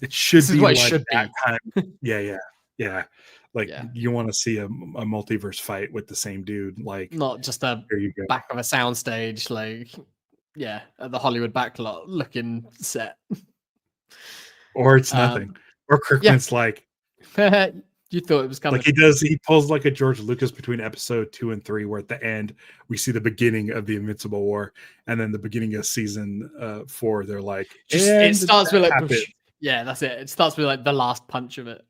it should be like that kind of, yeah. Like you want to see a multiverse fight with the same dude, like not just a back of a soundstage, like at the Hollywood backlot looking set. Or it's nothing. Or Kirkman's like you thought it was coming. Like he pulls like a George Lucas between episode 2 and 3, where at the end we see the beginning of the Invincible War, and then the beginning of season 4, they're like, it starts with like, that's it. It starts with like the last punch of it.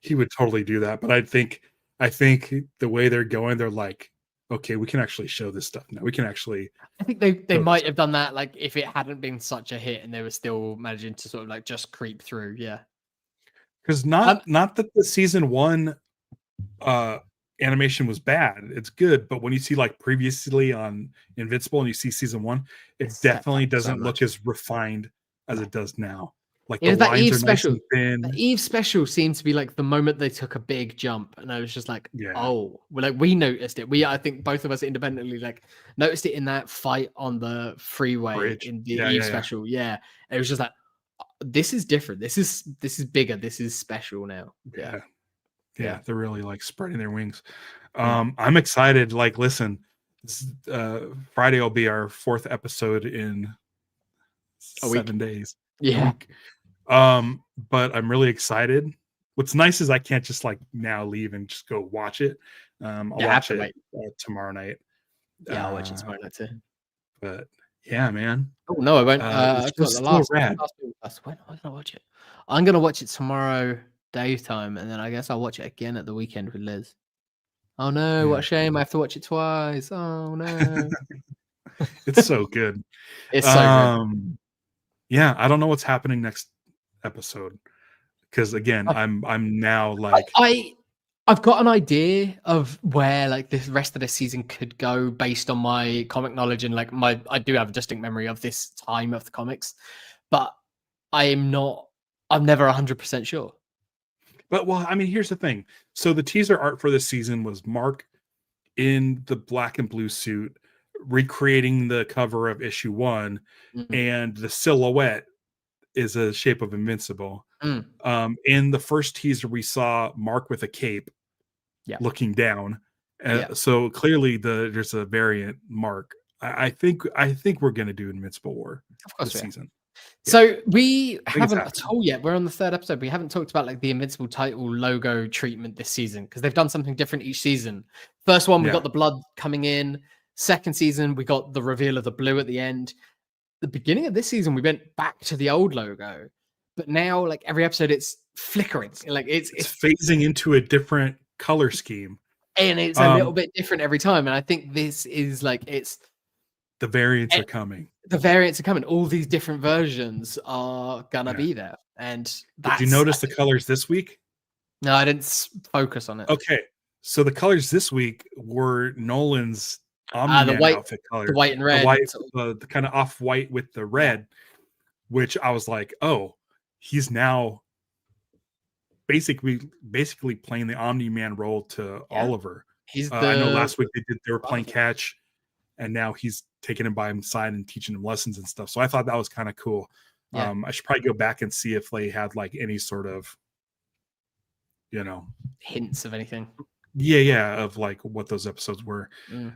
He would totally do that, but I think the way they're going, they're like, okay, we can actually show this stuff now. We can actually. I think they might have done that, like if it hadn't been such a hit and they were still managing to sort of like just creep through, Because not that the season 1 animation was bad. It's good, but when you see like previously on Invincible and you see season 1, it definitely doesn't look as refined as it does now. Like the lines are nice and thin. The Eve special seemed to be like the moment they took a big jump, and I was just like, oh, well, like we noticed it. I think both of us independently like noticed it in that fight on the freeway in the Eve special. Yeah, it was just like, this is different. This is bigger. This is special now. Yeah. They're really like spreading their wings. I'm excited. Like, listen, Friday will be our 4th episode in 7 days. Yeah. But I'm really excited. What's nice is I can't just like now leave and just go watch it. I'll watch it tomorrow night. I'll watch it tomorrow night too. But yeah, man. Oh no, I won't. I got the last when am I gonna watch it? I'm gonna watch it tomorrow daytime, and then I guess I'll watch it again at the weekend with Liz. Oh no, what a shame! I have to watch it twice. Oh no. It's so good. It's so good. Yeah, I don't know what's happening next episode because again, I'm now like I've got an idea of where like the rest of the season could go based on my comic knowledge and like I do have a distinct memory of this time of the comics, but I'm never 100% sure. But well, I mean, here's the thing. So the teaser art for this season was Mark in the black and blue suit recreating the cover of issue 1, and the silhouette is a shape of Invincible. In the first teaser, we saw Mark with a cape, looking down. So clearly, there's a variant Mark. I think we're gonna do Invincible War this season. So we haven't at all yet. We're on the 3rd episode. We haven't talked about like the Invincible title logo treatment this season because they've done something different each season. First one, we got the blood coming in. Second season, we got the reveal of the blue at the end. The beginning of this season, we went back to the old logo, but now like every episode, it's flickering. Like it's phasing into a different color scheme, and it's a little bit different every time. And I think this is like the variants are coming. The variants are coming. All these different versions are gonna be there. And did you notice the colors this week? No, I didn't focus on it. Okay, so the colors this week were Nolan's Omni-Man outfit color, the white and red, the kind of off-white with the red, which I was like, oh, he's now basically playing the Omni-Man role to Oliver. I know last week they were playing catch, and now he's taking him by his side and teaching him lessons and stuff. So I thought that was kind of cool. I should probably go back and see if they had like any sort of, hints of anything. Of like what those episodes were.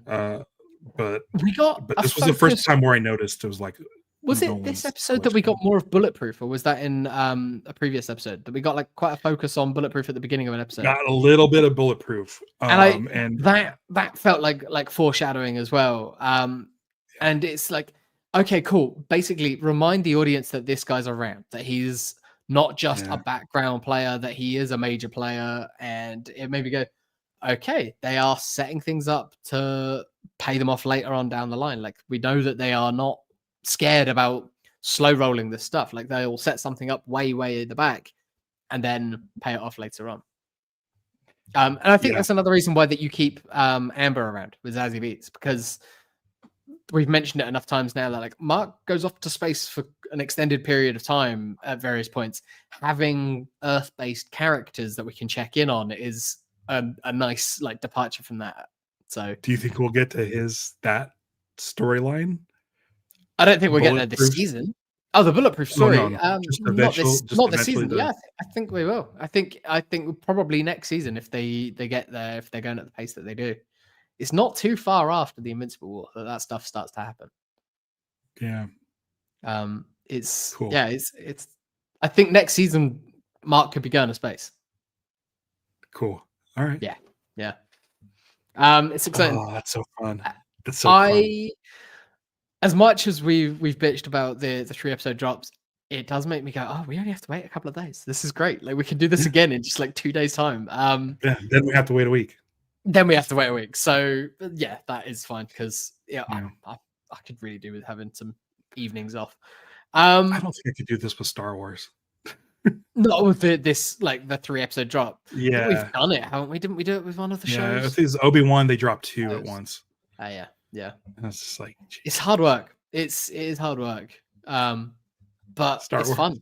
But this was the first time where I noticed it was like, was it this episode that we got more of Bulletproof, or was that in a previous episode that we got like quite a focus on Bulletproof at the beginning of an episode? Got a little bit of Bulletproof, and that felt like foreshadowing as well. And it's like, okay, cool. Basically, remind the audience that this guy's around, that he's not just a background player, that he is a major player, and it made me go, okay, they are setting things up to pay them off later on down the line. Like we know that they are not scared about slow rolling this stuff. Like they'll set something up way in the back and then pay it off later on. And I think that's another reason why that you keep Amber around with Zazie Beetz, because we've mentioned it enough times now that like Mark goes off to space for an extended period of time at various points. Having Earth-based characters that we can check in on is a nice like departure from that. So do you think we'll get to that storyline? I don't think we'll get there this season. Oh, the Bulletproof story. No. Not this season. Yeah, I think we will. I think probably next season if they get there, if they're going at the pace that they do. It's not too far after the Invincible War that stuff starts to happen. Yeah. It's cool. Yeah, it's I think next season Mark could be going to space. Cool. All right. Yeah. It's exciting. Oh, that's so fun. That's so fun. As much as we've bitched about the 3-episode drops, it does make me go, oh, we only have to wait a couple of days. This is great. Like we can do this again in just like 2 days time. Then we have to wait a week. So yeah, that is fine because I could really do with having some evenings off. I don't think I could do this with Star Wars. Not with this like the 3-episode drop. Yeah, we've done it, haven't we? Didn't we do it with one of the shows? Yeah, I think Obi-Wan they dropped 2 at once. Yeah. And it's just like, geez. It's hard work. It is hard work. But it's fun.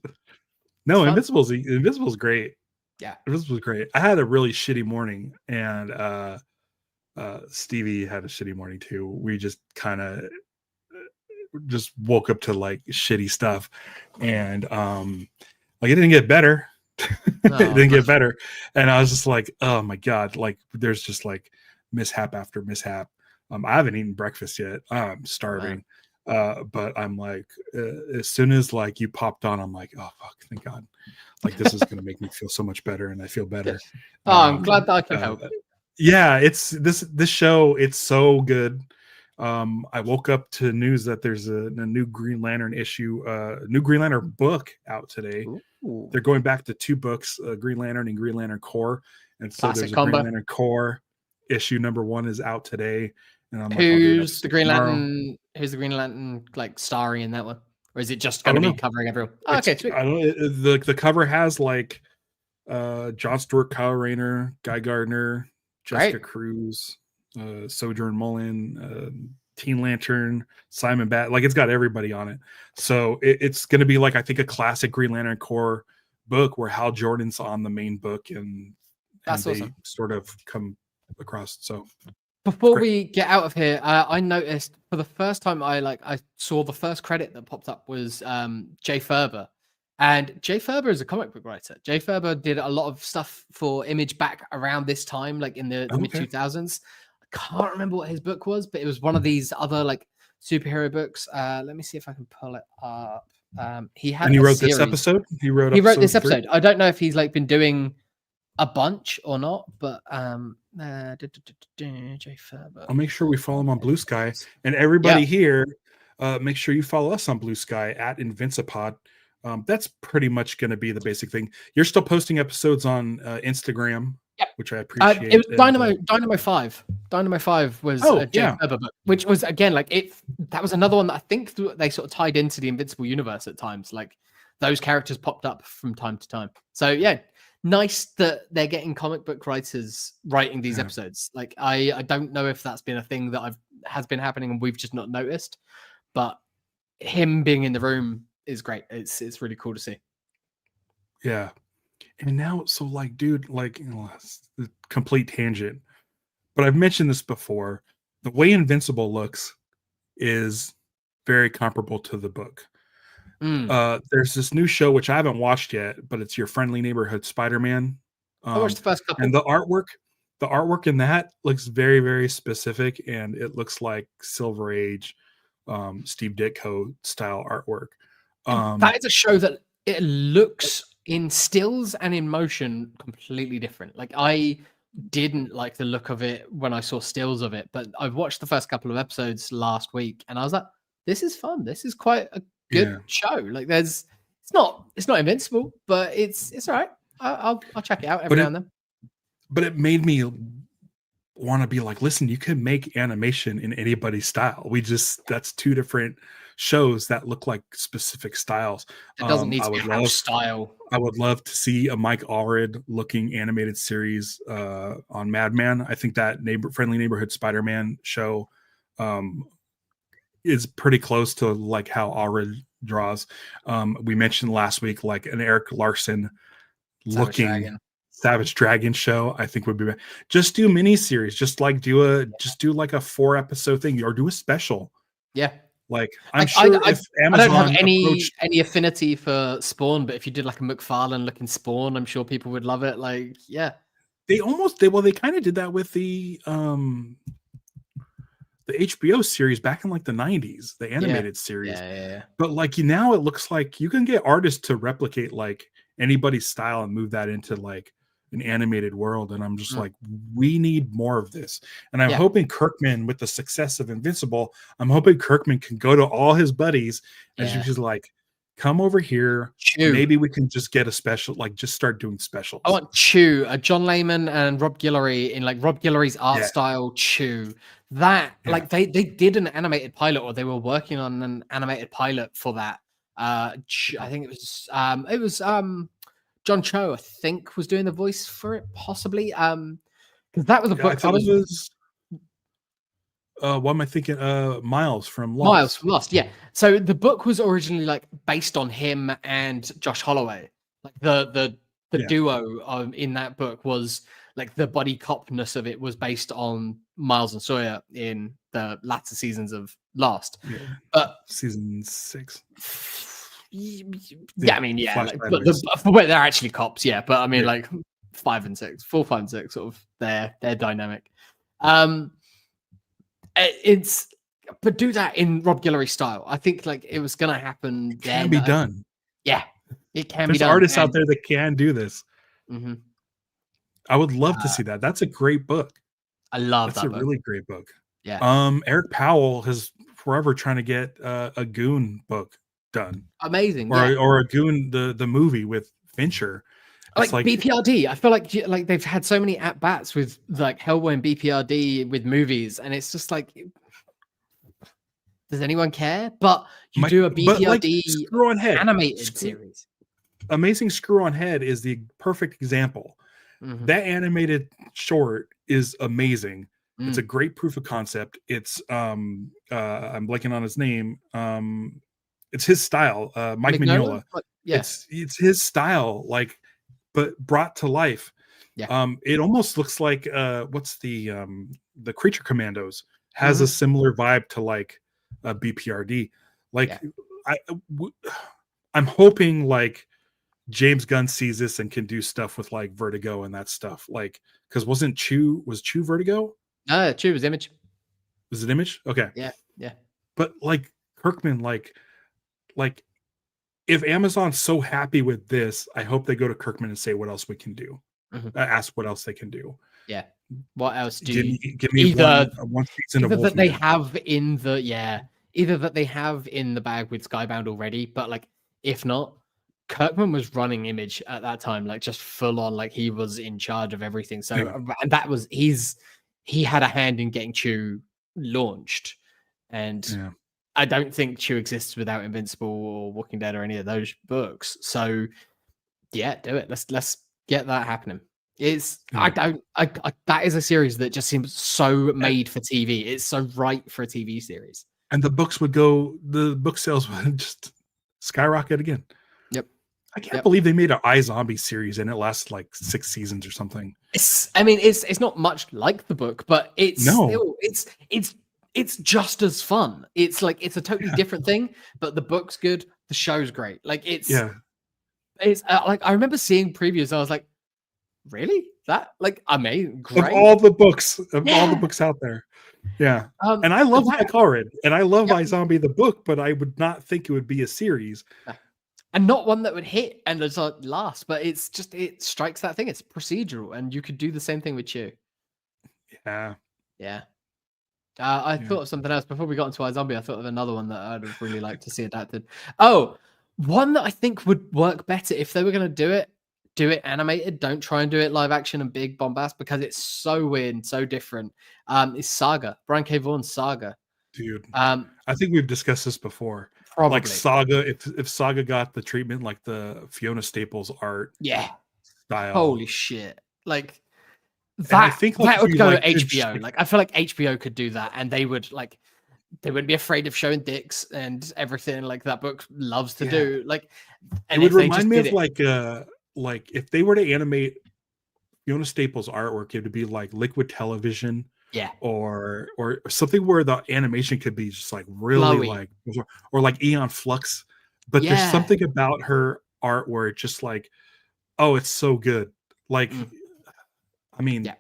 No, Invincible's great. Yeah, Invincible's great. I had a really shitty morning, and Stevie had a shitty morning too. We just kind of just woke up to like shitty stuff, and like it didn't get better. It didn't get better, and I was just like, oh my god, like there's just like mishap after mishap. I haven't eaten breakfast yet. I'm starving. But I'm like, as soon as like you popped on, I'm like, oh fuck, thank God. Like this is gonna make me feel so much better, and I feel better. I'm glad that I can help. Yeah, it's this show, it's so good. I woke up to news that there's a new Green Lantern issue, new Green Lantern book out today. Ooh. They're going back to 2 books, Green Lantern and Green Lantern Corps. And so Classic there's a combo. Green Lantern Corps issue number 1 is out today. And I'm who's the Green Lantern? Who's the Green Lantern like starring in that one? or is it just going to be covering everyone? Oh, okay, sweet. I don't the cover has like Jon Stewart, Kyle Rayner, Guy Gardner, Jessica Cruz, Sojourn Mullen, Teen Lantern, Simon Bat. Like, it's got everybody on it. So it's going to be like, I think, a classic Green Lantern Corps book where Hal Jordan's on the main book, and awesome. They sort of come across. So before we get out of here, I noticed for the first time I saw the first credit that popped up was Jay Ferber. And Jay Ferber is a comic book writer. Jay Ferber did a lot of stuff for Image back around this time, like in the mid 2000s. I can't remember what his book was, but it was one of these other like superhero books. Let me see if I can pull it up. He wrote this episode. He wrote this episode. 3. I don't know if he's like been doing a bunch or not, but Jay Ferber. I'll make sure we follow him on Blue Sky, and everybody here, make sure you follow us on Blue Sky at Invincipod. That's pretty much going to be the basic thing. You're still posting episodes on Instagram, which I appreciate. It was Dynamo 5. Dynamo 5 was Jay Ferber book, which was again like it. That was another one that I think they sort of tied into the Invincible universe at times. Like those characters popped up from time to time. So yeah, nice that they're getting comic book writers writing these episodes. Like I don't know if that's been a thing that has been happening and we've just not noticed, but him being in the room is great. It's really cool to see. Yeah. And now, so like, dude, like, it's a complete tangent, but I've mentioned this before. The way Invincible looks is very comparable to the book. There's this new show, which I haven't watched yet, but it's Your Friendly Neighborhood Spider-Man. I watched the first couple. And the artwork in that looks very, very specific. And it looks like Silver Age, Steve Ditko style artwork. That is a show that it looks in stills and in motion completely different. Like I didn't like the look of it when I saw stills of it, but I've watched the first couple of episodes last week and I was like, this is fun. This is quite a good show. Like it's not Invincible, but it's all right. I'll check it out every now and then. But it made me want to be like, listen, you can make animation in anybody's style. That's two different shows that look like specific styles. It doesn't need to be house style. I would love to see a Mike Allred looking animated series on Mad Men. I think that Friendly Neighborhood Spider-Man show is pretty close to like how Allred draws. We mentioned last week like an Eric Larson looking Savage Dragon show. I think would be better. Just do miniseries. Just do like a 4-episode thing, or do a special. Yeah. Like I'm sure if Amazon I don't have any affinity for Spawn, but if you did like a McFarlane looking Spawn, I'm sure people would love it. Like, yeah, they kind of did that with the HBO series back in like the 90s, the animated series. Yeah. But like now it looks like you can get artists to replicate like anybody's style and move that into like an animated world, and I'm just like, we need more of this. And I'm hoping Kirkman, with the success of Invincible, I'm hoping Kirkman can go to all his buddies and just like, come over here. Chew. Maybe we can just get a special, like just start doing specials. I want Chew, John Layman and Rob Guillory in like Rob Guillory's art style. Chew that like they did an animated pilot, or they were working on an animated pilot for that. I think it was John Cho, I think, was doing the voice for it, possibly. Because that was a book. I thought it was. What am I thinking? Miles from Lost. Miles from Lost, yeah. So the book was originally like based on him and Josh Holloway. Like the duo in that book was like the buddy copness of it was based on Miles and Sawyer in the latter seasons of Lost. Yeah. But season 6. Yeah, I mean, but they're actually cops, but I mean, like 5 and 6, 4, 5, and 6, sort of their dynamic. But do that in Rob Guillory style. I think like it was gonna happen. It can be done. Yeah, it can be done. There's artists out there that can do this. Mm-hmm. I would love to see that. That's a great book. I love that. That's a really great book. Yeah. Eric Powell has forever trying to get a Goon book done. Amazing. Or a Goon the movie with Fincher. Like BPRD. I feel like they've had so many at bats with like Hellboy and BPRD with movies, and it's just like does anyone care? But you do a but like BPRD Screw on Head animated series. Amazing Screw on Head is the perfect example. That animated short is amazing. It's a great proof of concept. It's I'm blanking on his name. It's his style, Mike Mignola. Yes, it's his style, like, but brought to life. Yeah. It almost looks like what's the Creature Commandos has a similar vibe to like BPRD. Like I'm hoping like James Gunn sees this and can do stuff with like Vertigo and that stuff. Like, because was Chew Vertigo? Chew was Image. Was it Image? Okay. Yeah. But like Kirkman, like if Amazon's so happy with this, I hope they go to Kirkman and say what else we can do. Ask what else they can do. Yeah. What else do give me either one season of that they have in the either that they have in the bag with Skybound already, but like if not, Kirkman was running Image at that time, like just full on, like he was in charge of everything. So and that was he had a hand in getting Chew launched, and I don't think Chew exists without Invincible or Walking Dead or any of those books. So yeah, do it. Let's get that happening. That is a series that just seems so made for TV. It's so right for a TV series. And the book sales would just skyrocket again. Yep. I can't believe they made an iZombie series and it lasts like 6 seasons or something. It's not much like the book, but it's just as fun. It's like it's a totally different thing, but the book's good, the show's great. Like it's like I remember seeing previews, I was like, really? That like amazing, great. Of all the books out there. Yeah. And I love Mike Allred and I love iZombie the book, but I would not think it would be a series. And not one that would hit and it's like last, but it's just it strikes that thing. It's procedural, and you could do the same thing with Chew. Yeah. I thought of something else before we got into iZombie. I thought of another one that I'd really like to see adapted. Oh, one that I think would work better if they were going to do it animated. Don't try and do it live action and big bombast because it's so weird and so different. Is Saga, Brian K. Vaughan's Saga. Dude, I think we've discussed this before. Probably. Like Saga, if Saga got the treatment like the Fiona Staples art, style. Holy shit! Like that. I think that would go to HBO. Like I feel like HBO could do that, and they wouldn't be afraid of showing dicks and everything like that book loves to do. Like, and it would remind me of like if they were to animate Fiona Staples artwork, it would be like Liquid Television. Or something where the animation could be just like really blowy. Like or like Eon Flux, but there's something about her art where it's just like, oh, it's so good. Like I mean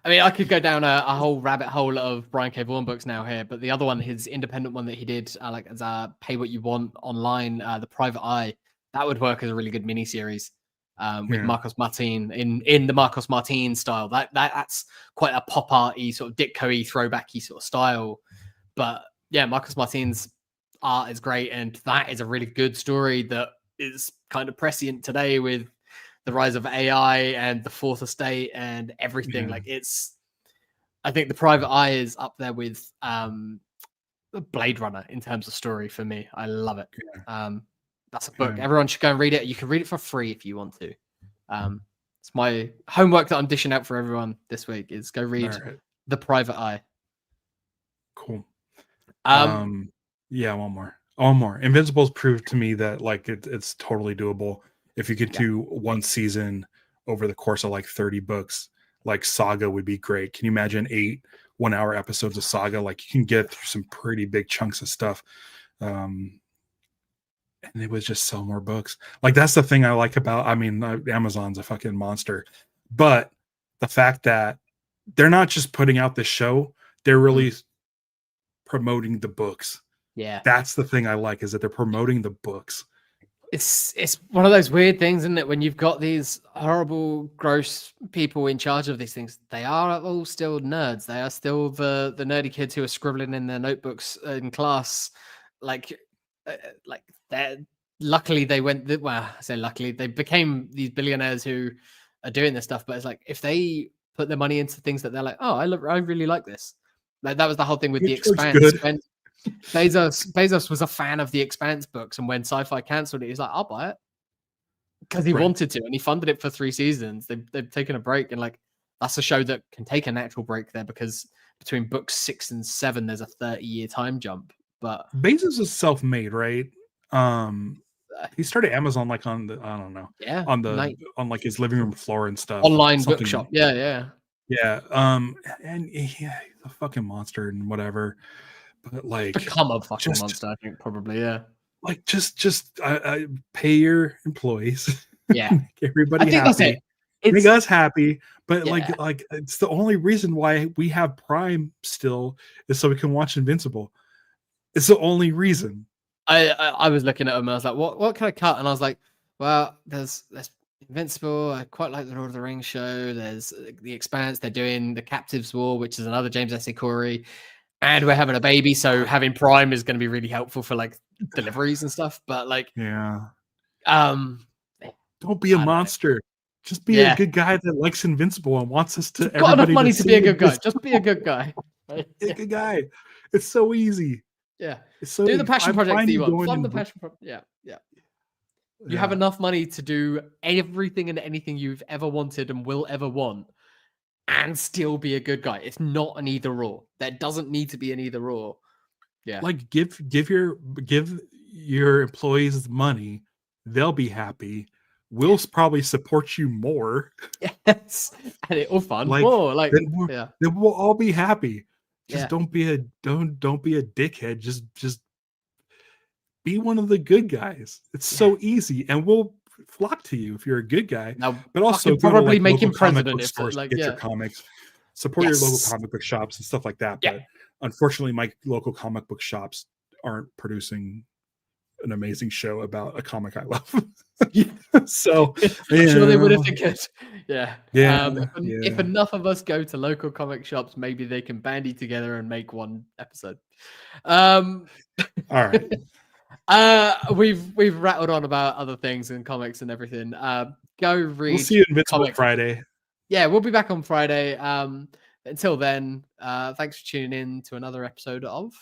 I could go down a whole rabbit hole of Brian K. Vaughan books now here, but the other one, his independent one that he did like as a pay what you want online, The Private Eye, that would work as a really good miniseries. With Marcos Martin in the Marcos Martin style. That's quite a pop arty sort of Ditko-y, throwbacky sort of style. But yeah, Marcos Martin's art is great, and that is a really good story that is kind of prescient today with the rise of AI and the fourth estate and everything. Like I think The Private Eye is up there with Blade Runner in terms of story for me. I love it. That's a book. Everyone should go and read it. You can read it for free if you want to. It's my homework that I'm dishing out for everyone this week is go read The Private Eye. Cool. One more. Invincible's proved to me that like it's totally doable. If you could do one season over the course of like 30 books, like Saga would be great. Can you imagine 8 1-hour episodes of Saga? Like you can get through some pretty big chunks of stuff. And it was just sell more books. Like that's the thing I like about, Amazon's a fucking monster, but the fact that they're not just putting out this show, they're really promoting the books. That's the thing I like, is that they're promoting the books. It's one of those weird things, isn't it? When you've got these horrible, gross people in charge of these things, they are all still nerds. They are still the nerdy kids who are scribbling in their notebooks in class. Luckily they went. Well, I say luckily they became these billionaires who are doing this stuff. But it's like if they put their money into things that they're like, oh, I really like this. Like that was the whole thing with The Expanse. Bezos was a fan of the Expanse books, and when Sci-Fi cancelled it, he's like, "I'll buy it," because he wanted to, and he funded it for 3 seasons. They've taken a break, and like that's a show that can take a natural break there because between books 6 and 7, there's a 30-year time jump. But Bezos is self-made, right? He started Amazon like on the on like his living room floor and stuff. Online bookshop. Yeah. And he's a fucking monster and whatever. But like become a fucking monster, I think probably, yeah. Like just pay your employees. Yeah. Make everybody happy. Make us happy. But like it's the only reason why we have Prime still is so we can watch Invincible. It's the only reason. I was looking at them and I was like, what can I cut? And I was like, well, there's Invincible. I quite like the Lord of the Rings show. There's The Expanse. They're doing the Captives War, which is another James S. A. Corey. And we're having a baby, so having Prime is going to be really helpful for like deliveries and stuff. But like, don't be a monster. Just be a good guy that likes Invincible and wants us to. Got enough money to be a good guy. Just be a good guy. Be a good guy. It's so easy. Yeah. It's so do the passion project you want. Fund the passion project. Yeah. You have enough money to do everything and anything you've ever wanted and will ever want, and still be a good guy. It's not an either or. That doesn't need to be an either or. Yeah. Like give your employees money, they'll be happy. We'll probably support you more. Yes. And it'll fund more. Like then we'll all be happy. Just don't be a dickhead. Just be one of the good guys. It's so easy, and we'll flock to you if you're a good guy. Now, but also probably make him president if get your comics. Support your local comic book shops and stuff like that. But unfortunately, my local comic book shops aren't producing an amazing show about a comic I love. So I'm sure they would if they could. If enough of us go to local comic shops, maybe they can bandy together and make one episode. All right. We've rattled on about other things and comics and everything. Go read. We'll see you Invincible Friday. Yeah, we'll be back on Friday. Until then, thanks for tuning in to another episode of